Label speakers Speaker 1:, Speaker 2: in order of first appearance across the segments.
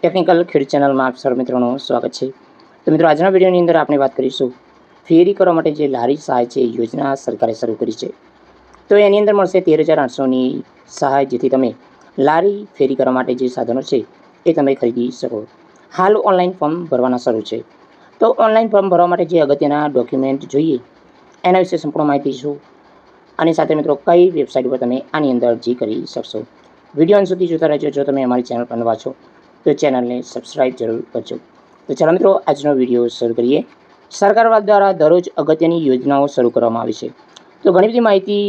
Speaker 1: Technical ખેડૂત ચેનલમાં આપ સર્વ મિત્રોનું સ્વાગત છે। તો મિત્રો આજના વિડીયોની અંદર આપણે વાત કરીશું ફેરી કરવા માટે જે લારી સહાય છે યોજના સરકારે શરૂ કરી છે। તો એની અંદર મળશે 13,800ની સહાય, જેથી તમે લારી ફેરી કરવા માટે જે સાધનો છે એ તમે ખરીદી શકો। હાલ ઓનલાઈન ફોર્મ ભરવાના શરૂ છે। તો ઓનલાઈન ફોર્મ ભરવા માટે જે અગત્યના ડોક્યુમેન્ટ જોઈએ એના વિશે સંપૂર્ણ માહિતી શું, અને સાથે મિત્રો કઈ વેબસાઇટ પર તમે આની અંદર અરજી કરી શકશો। વિડીયો અંત સુધી જોતા રહેજો। જો તમે અમારી ચેનલ પર નવા છો તો ચેનલને સબસ્ક્રાઇબ જરૂર કરજો। તો ચાલો મિત્રો આજનો વિડીયો શરૂ કરીએ। સરકાર દ્વારા દરરોજ અગત્યની યોજનાઓ શરૂ કરવામાં આવી છે। તો ઘણી બધી માહિતી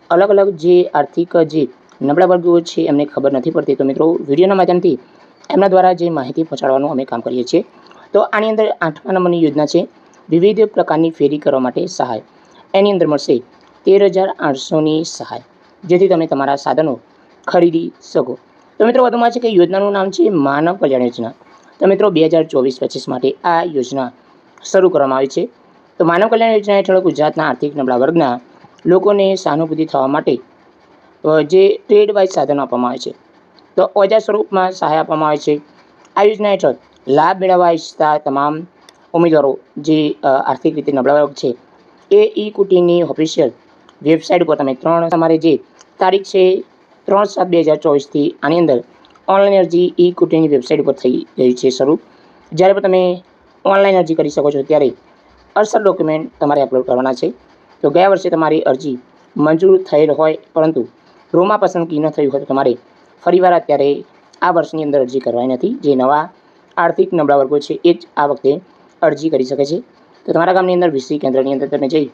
Speaker 1: અલગ અલગ જે આર્થિક જે નબળા વર્ગો છે એમને ખબર નથી પડતી, તો મિત્રો વિડીયોના માધ્યમથી એમના દ્વારા જે માહિતી પહોંચાડવાનું અમે કામ કરીએ છીએ। તો આની અંદર 8મા નંબરની યોજના છે વિવિધ પ્રકારની ફેરી કરવા માટે સહાય। એની અંદર મળશે 13,800ની સહાય, જેથી તમે તમારા સાધનો ખરીદી શકો। તો મિત્રો વધુમાં છે કે યોજનાનું નામ છે માનવ કલ્યાણ યોજના। તો મિત્રો 2024-25 માટે આ યોજના શરૂ કરવામાં આવી છે। તો માનવ કલ્યાણ યોજના હેઠળ ગુજરાતના આર્થિક નબળા વર્ગના લોકોને સહાનુભૂતિ થવા માટે જે ટ્રેડ વાઇઝ સાધનો આપવામાં આવે છે, તો ઓજાર સ્વરૂપમાં સહાય આપવામાં આવે છે। આ યોજના હેઠળ લાભ મેળવવા ઈચ્છતા તમામ ઉમેદવારો જે આર્થિક રીતે નબળા વર્ગ છે એ ઈ-કુટીની ઓફિશિયલ વેબસાઇટ પર તમારે જે તારીખ છે 3/7/2024થી આની અંદર ઓનલાઈન અરજી ઈ-કુટીની વેબસાઇટ પર થઈ ગઈ છે શરૂ। જ્યારે પણ તમે ઓનલાઈન અરજી કરી શકો છો ત્યારે અસલ ડોક્યુમેન્ટ તમારે અપલોડ કરવાના છે। તો ગયા વર્ષે તમારી અરજી મંજૂર થયેલ હોય પરંતુ રોમાં પસંદગી ન થઈ હોય તો તમારે ફરીવાર અત્યારે આ વર્ષની અંદર અરજી કરવાની નથી। જે નવા આર્થિક નબળા વર્ગો છે એ જ આ વખતે અરજી કરી શકે છે। તો તમારા ગામની અંદર વીસી કેન્દ્રની અંદર તમે જઈ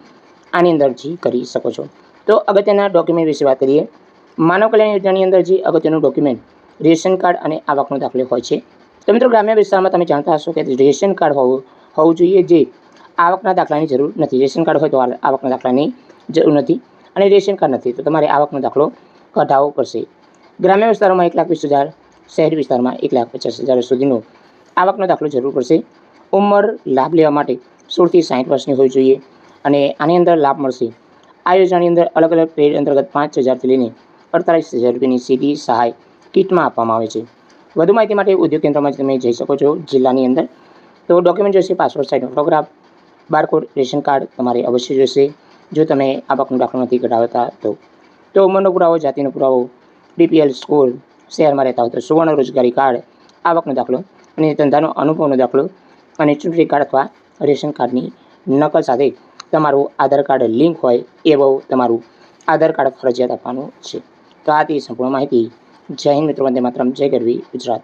Speaker 1: આની અંદર અરજી કરી શકો છો। તો અગત્યના ડોક્યુમેન્ટ વિશે વાત કરીએ। માનવ કલ્યાણ યોજનાની અંદર જે અગત્યનું ડોક્યુમેન્ટ રેશન કાર્ડ અને આવકનો દાખલો હોય છે। તો મિત્રો ગ્રામ્ય વિસ્તારમાં તમે જાણતા હશો કે રેશન કાર્ડ હોવું જોઈએ, જે આવકના દાખલાની જરૂર નથી। રેશન કાર્ડ હોય તો આવકના દાખલાની જરૂર નથી, અને રેશન કાર્ડ નથી તો તમારે આવકનો દાખલો કઢાવવો પડશે। ગ્રામ્ય વિસ્તારોમાં 1,20,000, શહેરી વિસ્તારમાં 1,50,000 સુધીનો આવકનો દાખલો જરૂર પડશે। ઉંમર લાભ લેવા માટે 16થી 60 વર્ષની હોવી જોઈએ, અને આની અંદર લાભ મળશે। આ યોજનાની અંદર અલગ અલગ ટ્રેડ અંતર્ગત 5,000થી લઈને 48,000 રૂપિયાની સીધી સહાય કિટમાં આપવામાં આવે છે। વધુ માહિતી માટે ઉદ્યોગ કેન્દ્રમાં તમે જઈ શકો છો જિલ્લાની અંદર। તો ડોક્યુમેન્ટ જોઈશે પાસપોર્ટ સાઇઝનો ફોટોગ્રાફ, બારકોડ, રેશન કાર્ડ તમારે અવશ્ય જોઈશે જો તમે આવકનો દાખલો નથી કઢાવતા તો ઉંમરનો પુરાવો, જાતિનો પુરાવો, બીપીએલ સ્કોર, શહેરમાં રહેતા હોય તો સુવર્ણ રોજગારી કાર્ડ, આવકનો દાખલો અને ધંધાનો અનુભવનો દાખલો, અને ચૂંટણી કાર્ડ અથવા રેશન કાર્ડની નકલ સાથે તમારું આધાર કાર્ડ લિંક હોય એવું તમારું આધાર કાર્ડ ફરજિયાત આપવાનું છે। તો આ તે સંપૂર્ણ માહિતી। જય હિન્દ મિત્રો, વંદે માતરમ, જય ગરવી ગુજરાત।